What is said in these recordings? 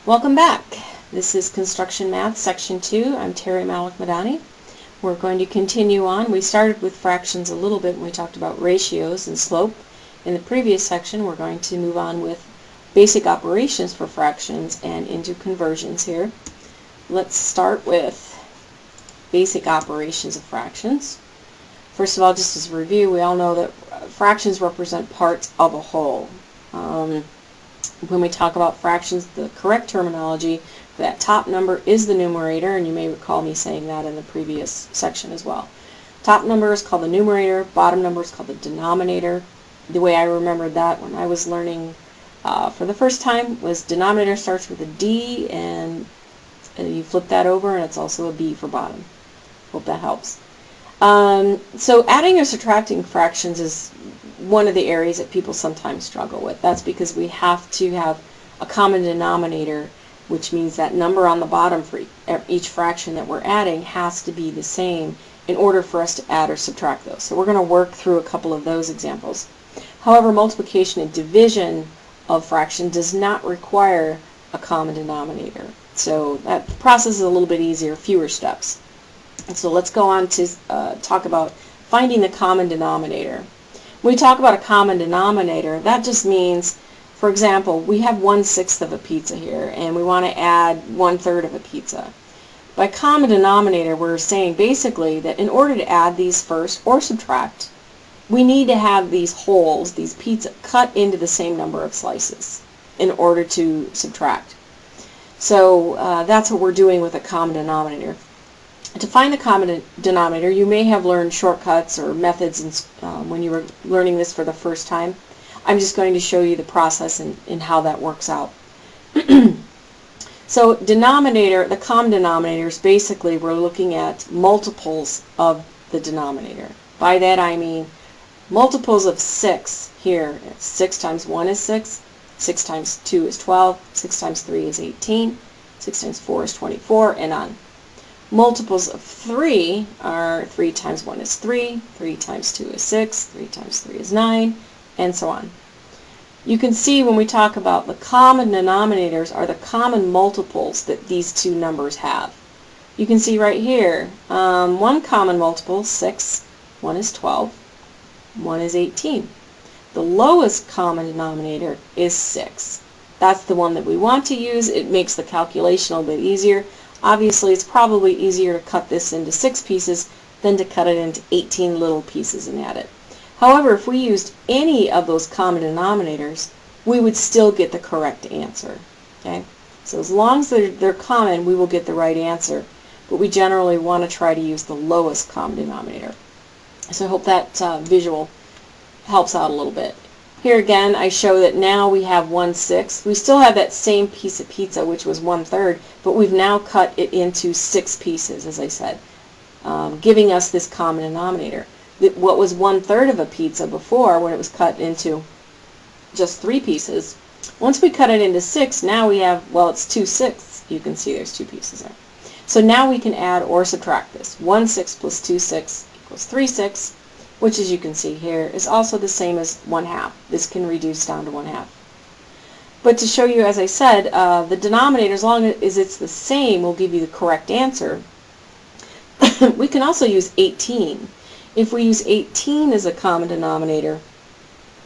Welcome back. This is Construction Math Section 2. I'm Terry Malik Madani. We're going to continue on. We started with fractions a little bit when we talked about ratios and slope. In the previous section we're going to move on with basic operations for fractions and into conversions here. Let's start with basic operations of fractions. First of all, just as a review, we all know that fractions represent parts of a whole. When we talk about fractions, the correct terminology for that top number is the numerator, and you may recall me saying that in the previous section as well. Top number is called the numerator, bottom number is called the denominator. The way I remembered that when I was learning for the first time was denominator starts with a D, and you flip that over and it's also a B for bottom. Hope that helps. So adding or subtracting fractions is one of the areas that people sometimes struggle with. That's because we have to have a common denominator, which means that number on the bottom for each fraction that we're adding has to be the same in order for us to add or subtract those. So we're going to work through a couple of those examples. However, multiplication and division of fraction does not require a common denominator. So that process is a little bit easier, fewer steps. And so let's go on to talk about finding the common denominator. When we talk about a common denominator, that just means, for example, we have 1/6 of a pizza here, and we want to add 1/3 of a pizza. By common denominator, we're saying basically that in order to add these first or subtract, we need to have these wholes, these pizza, cut into the same number of slices in order to subtract. So that's what we're doing with a common denominator. To find the common denominator, you may have learned shortcuts or methods when you were learning this for the first time. I'm just going to show you the process and how that works out. So denominator, the common denominator is basically we're looking at multiples of the denominator. By that I mean multiples of 6 here. 6 times 1 is 6, 6 times 2 is 12, 6 times 3 is 18, 6 times 4 is 24, and on. Multiples of 3 are 3 times 1 is 3, 3 times 2 is 6, 3 times 3 is 9, and so on. You can see when we talk about the common denominators are the common multiples that these two numbers have. You can see right here, one common multiple, 6, 1 is 12, 1 is 18. The lowest common denominator is 6. That's the one that we want to use. It makes the calculation a little bit easier. Obviously, it's probably easier to cut this into 6 pieces than to cut it into 18 little pieces and add it. However, if we used any of those common denominators, we would still get the correct answer. Okay? So as long as they're common, we will get the right answer. But we generally want to try to use the lowest common denominator. So I hope that visual helps out a little bit. Here again, I show that now we have 1/6. We still have that same piece of pizza, which was 1/3, but we've now cut it into 6 pieces, as I said, giving us this common denominator. What was 1/3 of a pizza before, when it was cut into just 3 pieces, once we cut it into 6, now we have, well, it's 2/6. You can see there's 2 pieces there. So now we can add or subtract this. 1/6 plus 2/6 equals 3/6. Which, as you can see here, is also the same as 1/2. This can reduce down to 1/2. But to show you, as I said, the denominator, as long as it's the same, will give you the correct answer. We can also use 18. If we use 18 as a common denominator,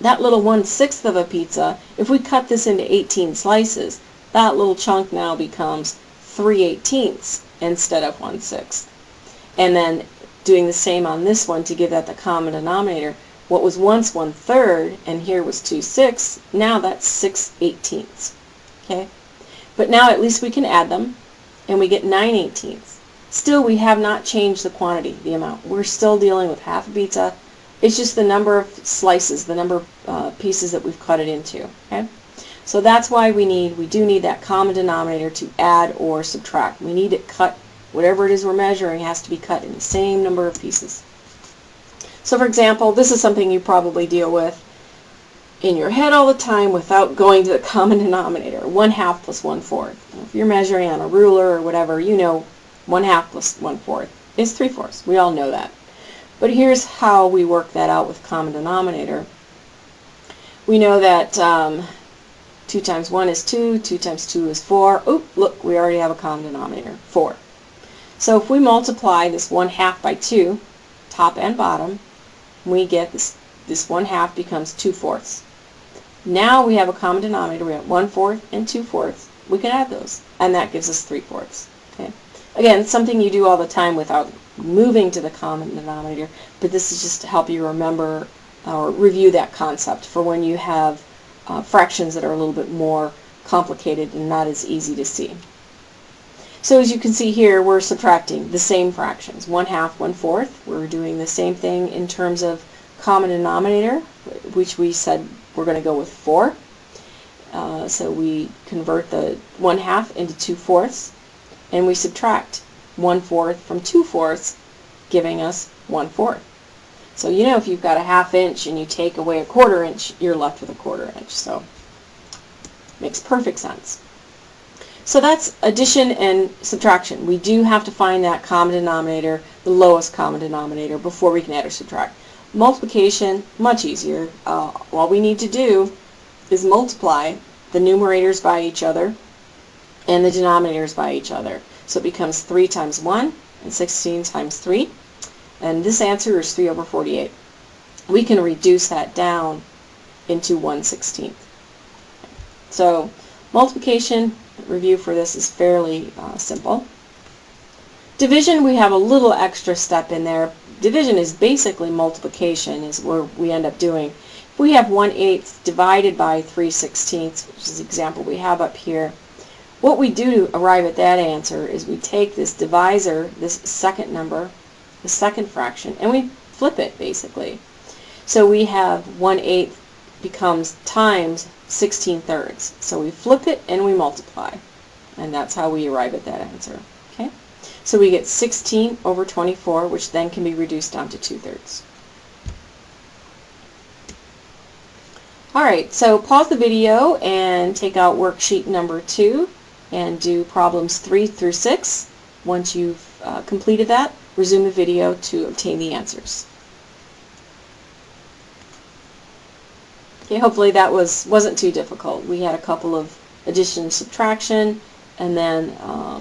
that little 1/6 of a pizza, if we cut this into 18 slices, that little chunk now becomes 3/18 instead of 1/6. And then doing the same on this one to give that the common denominator. What was once 1/3 and here was 2/6, now that's 6/18. Okay? But now at least we can add them and we get 9/18. Still, we have not changed the quantity, the amount. We're still dealing with half a pizza. It's just the number of slices, the number of pieces that we've cut it into. Okay? So that's why we do need that common denominator to add or subtract. We need it cut. Whatever it is we're measuring has to be cut in the same number of pieces. So for example, this is something you probably deal with in your head all the time without going to the common denominator. 1/2 plus 1/4. If you're measuring on a ruler or whatever, you know 1/2 plus 1/4 is 3/4. We all know that. But here's how we work that out with common denominator. We know that 2 times 1 is 2, 2 times 2 is 4. Oh, look, we already have a common denominator, 4. So if we multiply this 1/2 by 2, top and bottom, we get this 1/2 becomes 2/4. Now we have a common denominator. We have 1/4 and 2/4. We can add those, and that gives us 3/4. Okay. Again, something you do all the time without moving to the common denominator, but this is just to help you remember or review that concept for when you have fractions that are a little bit more complicated and not as easy to see. So as you can see here, we're subtracting the same fractions, 1/2, 1/4. We're doing the same thing in terms of common denominator, which we said we're going to go with 4. So we convert the 1/2 into 2/4, and we subtract 1/4 from 2/4, giving us 1/4. So you know if you've got a 1/2 inch and you take away a 1/4 inch, you're left with a 1/4 inch. So makes perfect sense. So that's addition and subtraction. We do have to find that common denominator, the lowest common denominator, before we can add or subtract. Multiplication, much easier. All we need to do is multiply the numerators by each other and the denominators by each other. So it becomes 3 times 1 and 16 times 3. And this answer is 3/48. We can reduce that down into 1/16. So multiplication, review for this is fairly simple. Division, we have a little extra step in there. Division is basically multiplication, is where we end up doing. If we have 1/8 divided by 3/16, which is the example we have up here, what we do to arrive at that answer is we take this divisor, this second number, the second fraction, and we flip it basically. So we have 1/8 becomes times 16/3. So we flip it and we multiply, and that's how we arrive at that answer. Okay? So we get 16 over 24, which then can be reduced down to 2/3. Alright, so pause the video and take out worksheet number 2 and do problems 3 through 6. Once you've completed that, resume the video to obtain the answers. Okay, hopefully that wasn't too difficult. We had a couple of addition, subtraction, and then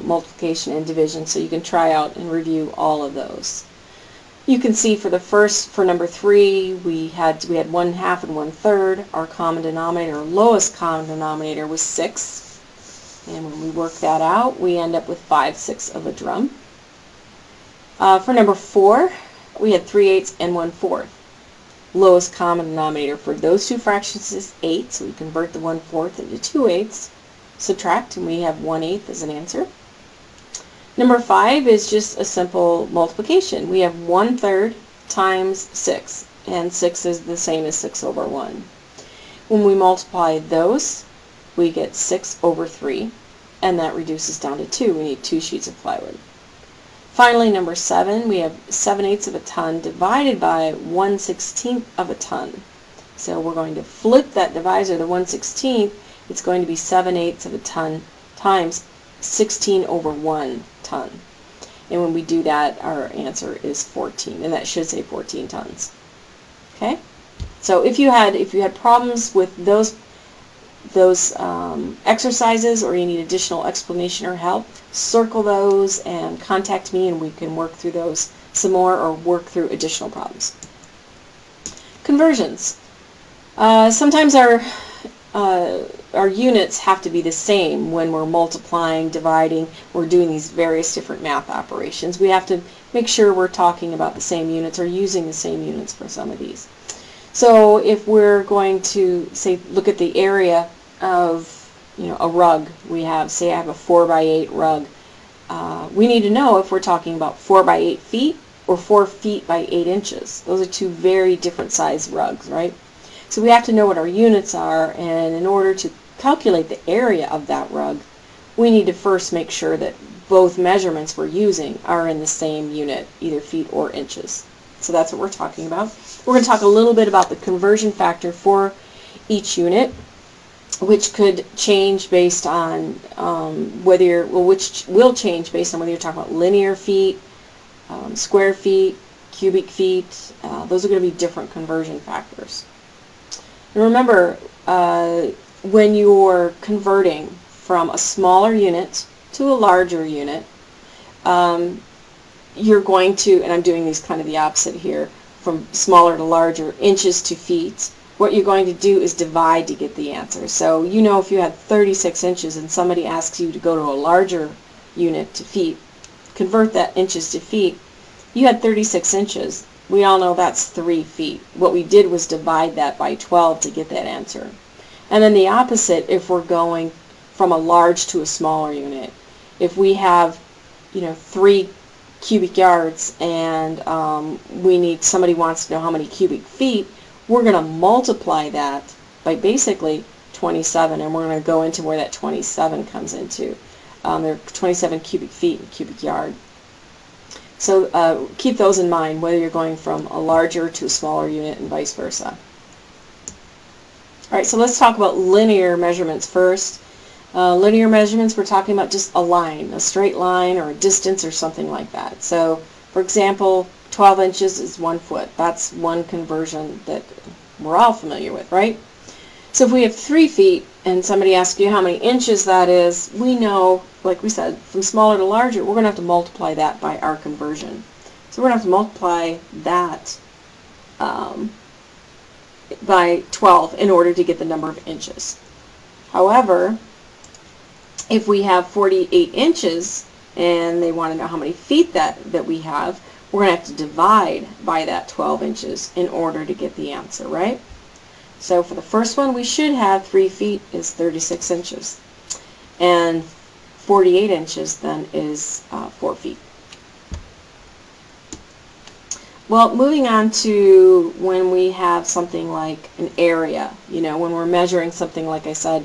multiplication and division, so you can try out and review all of those. You can see for number 3, we had 1/2 and 1/3. Our common denominator, our lowest common denominator, was 6. And when we work that out, we end up with 5/6 of a drum. For number 4, we had 3/8 and 1/4. Lowest common denominator for those two fractions is 8, so we convert the 1/4 into 2/8. Subtract, and we have 1/8 as an answer. Number 5 is just a simple multiplication. We have 1/3 times 6, and 6 is the same as 6 over 1. When we multiply those, we get 6 over 3, and that reduces down to 2. We need 2 sheets of plywood. Finally, number 7, we have 7/8 of a ton divided by 1/16 of a ton. So we're going to flip that divisor, the 1/16, it's going to be 7/8 of a ton times 16 over 1 ton. And when we do that, our answer is 14, and that should say 14 tons. Okay? So if you had problems with those exercises, or you need additional explanation or help, circle those and contact me, and we can work through those some more or work through additional problems. Conversions. Sometimes our units have to be the same when we're multiplying, dividing, we're doing these various different math operations. We have to make sure we're talking about the same units or using the same units for some of these. So if we're going to, say, look at the area of a rug, we have, say I have a 4 by 8 rug, we need to know if we're talking about 4 by 8 feet or 4 feet by 8 inches. Those are two very different size rugs, right? So we have to know what our units are, and in order to calculate the area of that rug, we need to first make sure that both measurements we're using are in the same unit, either feet or inches. So that's what we're talking about. We're going to talk a little bit about the conversion factor for each unit, which could change based on which will change based on whether you're talking about linear feet, square feet, cubic feet. Those are going to be different conversion factors. And remember, when you're converting from a smaller unit to a larger unit, you're going to, and I'm doing these kind of the opposite here, from smaller to larger, inches to feet. What you're going to do is divide to get the answer. So you know, if you had 36 inches and somebody asks you to go to a larger unit to feet, convert that inches to feet, you had 36 inches. We all know that's 3 feet. What we did was divide that by 12 to get that answer. And then the opposite, if we're going from a large to a smaller unit. If we have, 3 cubic yards and somebody wants to know how many cubic feet, we're going to multiply that by basically 27, and we're going to go into where that 27 comes into. There are 27 cubic feet in cubic yard. So keep those in mind, whether you're going from a larger to a smaller unit and vice versa. All right, so let's talk about linear measurements first. Linear measurements, we're talking about just a line, a straight line or a distance or something like that. So, for example, 12 inches is 1 foot. That's one conversion that we're all familiar with, right? So if we have 3 feet and somebody asks you how many inches that is, we know, like we said, from smaller to larger, we're going to have to multiply that by our conversion. So we're going to have to multiply that by 12 in order to get the number of inches. However, if we have 48 inches and they want to know how many feet that we have, we're going to have to divide by that 12 inches in order to get the answer, right? So for the first one, we should have 3 feet is 36 inches. And 48 inches then is 4 feet. Well, moving on to when we have something like an area, when we're measuring something, like I said,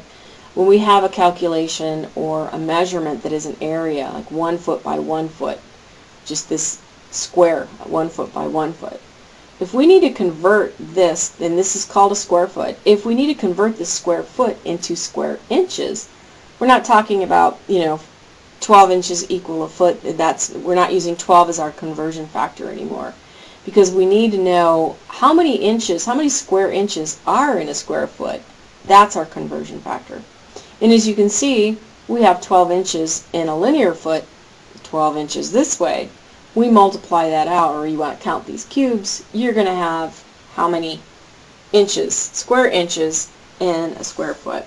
when we have a calculation or a measurement that is an area, like 1 foot by 1 foot, just this square, 1 foot by 1 foot. If we need to convert this, and this is called a square foot, if we need to convert this square foot into square inches, we're not talking about, 12 inches equal a foot. We're not using 12 as our conversion factor anymore, because we need to know how many inches, how many square inches are in a square foot. That's our conversion factor. And as you can see, we have 12 inches in a linear foot, 12 inches this way. We multiply that out, or you want to count these cubes, you're going to have how many inches, square inches, in a square foot.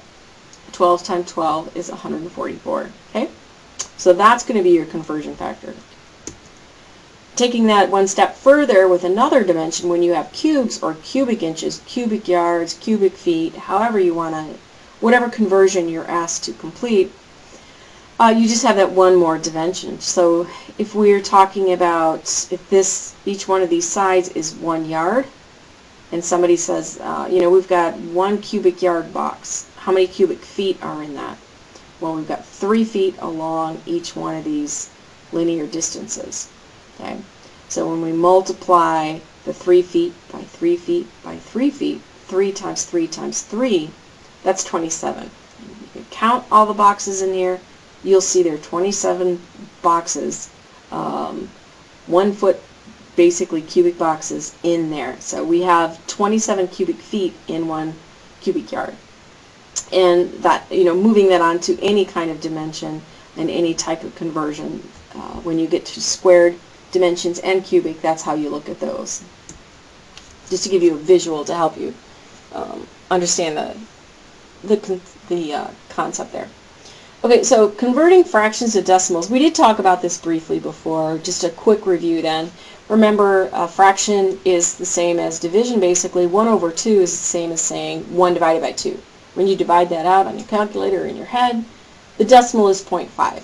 12 times 12 is 144. Okay? So that's going to be your conversion factor. Taking that one step further with another dimension, when you have cubes or cubic inches, cubic yards, cubic feet, however you want to, whatever conversion you're asked to complete, you just have that one more dimension. So if we're talking about each one of these sides is 1 yard, and somebody says, we've got 1 cubic yard box. How many cubic feet are in that? Well, we've got 3 feet along each one of these linear distances. Okay, so when we multiply the 3 feet by 3 feet by 3 feet, 3 times 3 times 3, that's 27. You can count all the boxes in here. You'll see there are 27 boxes, 1 foot, basically cubic boxes in there. So we have 27 cubic feet in 1 cubic yard. And that, moving that on to any kind of dimension and any type of conversion, when you get to squared dimensions and cubic, that's how you look at those. Just to give you a visual to help you understand the concept there. Okay, so converting fractions to decimals. We did talk about this briefly before. Just a quick review then. Remember, a fraction is the same as division, basically. 1 over 2 is the same as saying 1 divided by 2. When you divide that out on your calculator or in your head, the decimal is 0.5.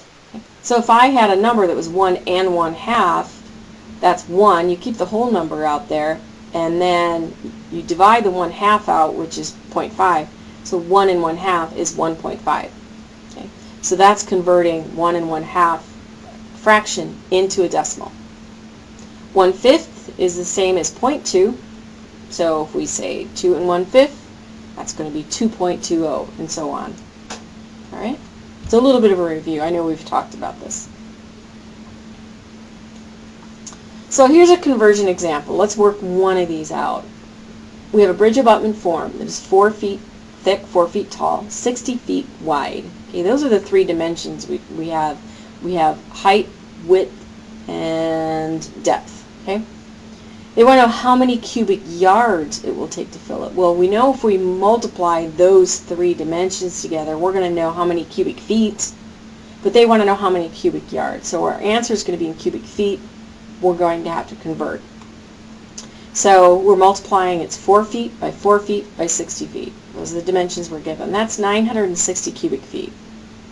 So if I had a number that was 1 and 1/2, that's 1. You keep the whole number out there, and then you divide the 1/2 out, which is 0.5. So 1 and 1/2 is 1.5. Okay? So that's converting 1 and 1/2 fraction into a decimal. 1/5 is the same as 0.2. So if we say 2 and 1/5, that's going to be 2.20, and so on. All right? It's a little bit of a review. I know we've talked about this. So here's a conversion example. Let's work one of these out. We have a bridge abutment form that is 4 feet thick, 4 feet tall, 60 feet wide. Okay, those are the three dimensions we have. We have height, width, and depth. Okay. They want to know how many cubic yards it will take to fill it. Well, we know if we multiply those three dimensions together, we're going to know how many cubic feet, but they want to know how many cubic yards. So our answer is going to be in cubic feet. We're going to have to convert. So we're multiplying, it's 4 feet by 4 feet by 60 feet. Those are the dimensions we're given. That's 960 cubic feet.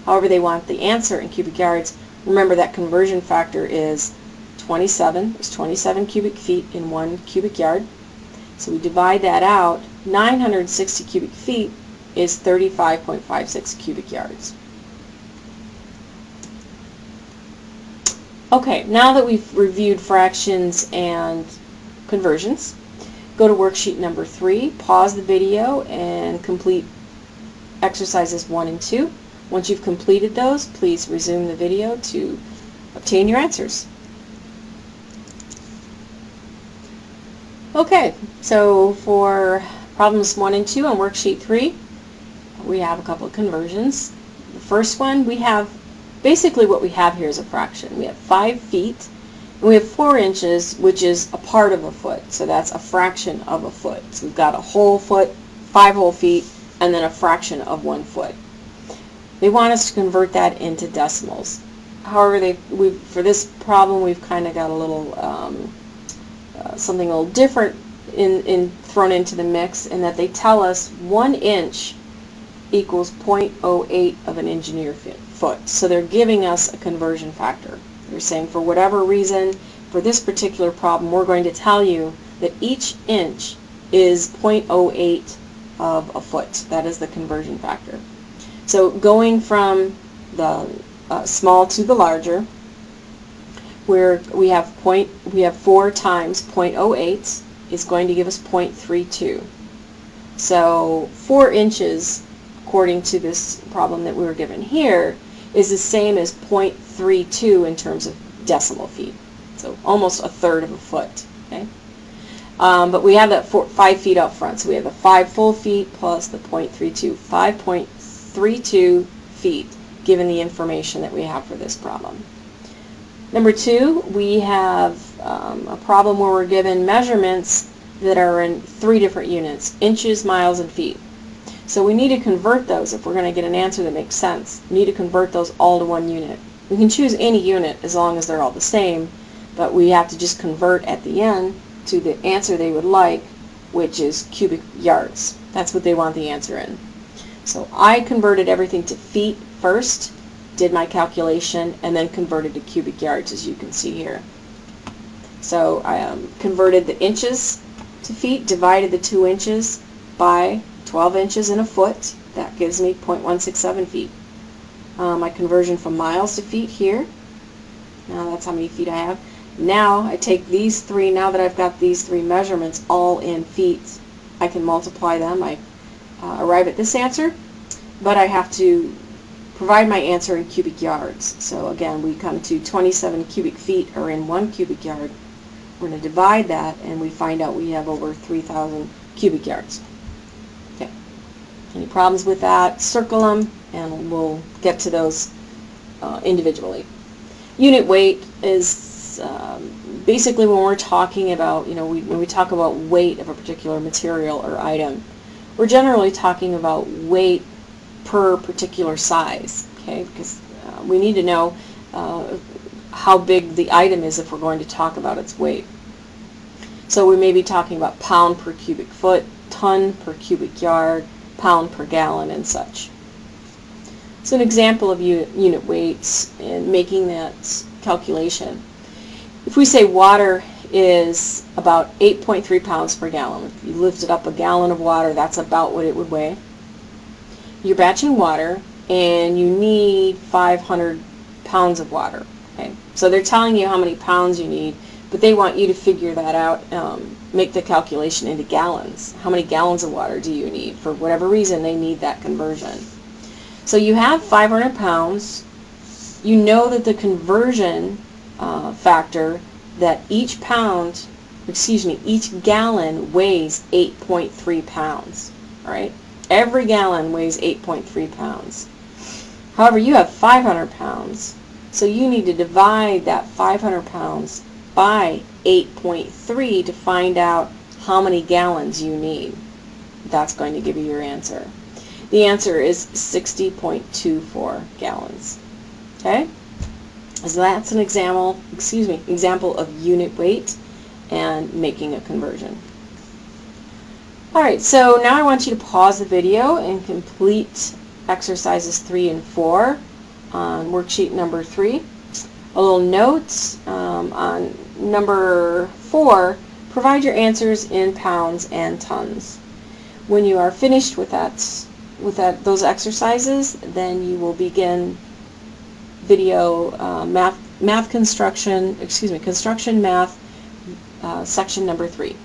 However, they want the answer in cubic yards. Remember that conversion factor is 27. There's 27 cubic feet in 1 cubic yard. So we divide that out. 960 cubic feet is 35.56 cubic yards. Okay, now that we've reviewed fractions and conversions, go to worksheet number 3, pause the video, and complete exercises 1 and 2. Once you've completed those, please resume the video to obtain your answers. Okay, so for problems 1 and 2 on worksheet 3, we have a couple of conversions. The first one, we have, basically what we have here is a fraction. We have 5 feet, and we have 4 inches, which is a part of a foot. So that's a fraction of a foot. So we've got a whole foot, 5 whole feet, and then a fraction of 1 foot. They want us to convert that into decimals. However, for this problem, we've kind of got a little something a little different thrown into the mix, in that they tell us 1 inch equals 0.08 of an engineer foot. So they're giving us a conversion factor. They're saying for whatever reason, for this particular problem, we're going to tell you that each inch is 0.08 of a foot. That is the conversion factor. So going from the small to the larger, where we have 4 times 0.08 is going to give us 0.32. So 4 inches, according to this problem that we were given here, is the same as 0.32 in terms of decimal feet. So almost a third of a foot. Okay? But we have that 5 feet up front. So we have the 5 full feet plus the 0.32. 5.32 feet, given the information that we have for this problem. Number 2, we have a problem where we're given measurements that are in 3 different units: inches, miles, and feet. So we need to convert those if we're going to get an answer that makes sense. We need to convert those all to 1 unit. We can choose any unit as long as they're all the same, but we have to just convert at the end to the answer they would like, which is cubic yards. That's what they want the answer in. So I converted everything to feet first, did my calculation, and then converted to cubic yards, as you can see here. So I converted the inches to feet, divided the 2 inches by 12 inches in a foot. That gives me 0.167 feet. My conversion from miles to feet here. Now that's how many feet I have. Now I take these 3, now that I've got these 3 measurements all in feet, I can multiply them. I arrive at this answer, but I have to provide my answer in cubic yards. So again, we come to 27 cubic feet are in 1 cubic yard. We're going to divide that, and we find out we have over 3,000 cubic yards. Okay. Any problems with that, circle them, and we'll get to those individually. Unit weight is basically when we're talking about, when we talk about weight of a particular material or item, we're generally talking about weight per particular size, okay? Because we need to know how big the item is if we're going to talk about its weight. So we may be talking about pound per cubic foot, ton per cubic yard, pound per gallon, and such. So an example of unit weights and making that calculation. If we say water is about 8.3 pounds per gallon, if you lifted up a gallon of water, that's about what it would weigh. You're batching water, and you need 500 pounds of water. Okay, so they're telling you how many pounds you need, but they want you to figure that out, make the calculation into gallons. How many gallons of water do you need? For whatever reason, they need that conversion. So you have 500 pounds. You know that the conversion factor, that each gallon weighs 8.3 pounds. All right. Every gallon weighs 8.3 pounds. However, you have 500 pounds, so you need to divide that 500 pounds by 8.3 to find out how many gallons you need. That's going to give you your answer. The answer is 60.24 gallons. Okay? So that's an example of unit weight and making a conversion. Alright, so now I want you to pause the video and complete exercises 3 and 4 on worksheet number 3. A little note on number 4, provide your answers in pounds and tons. When you are finished with those exercises, then you will begin video construction math section number 3.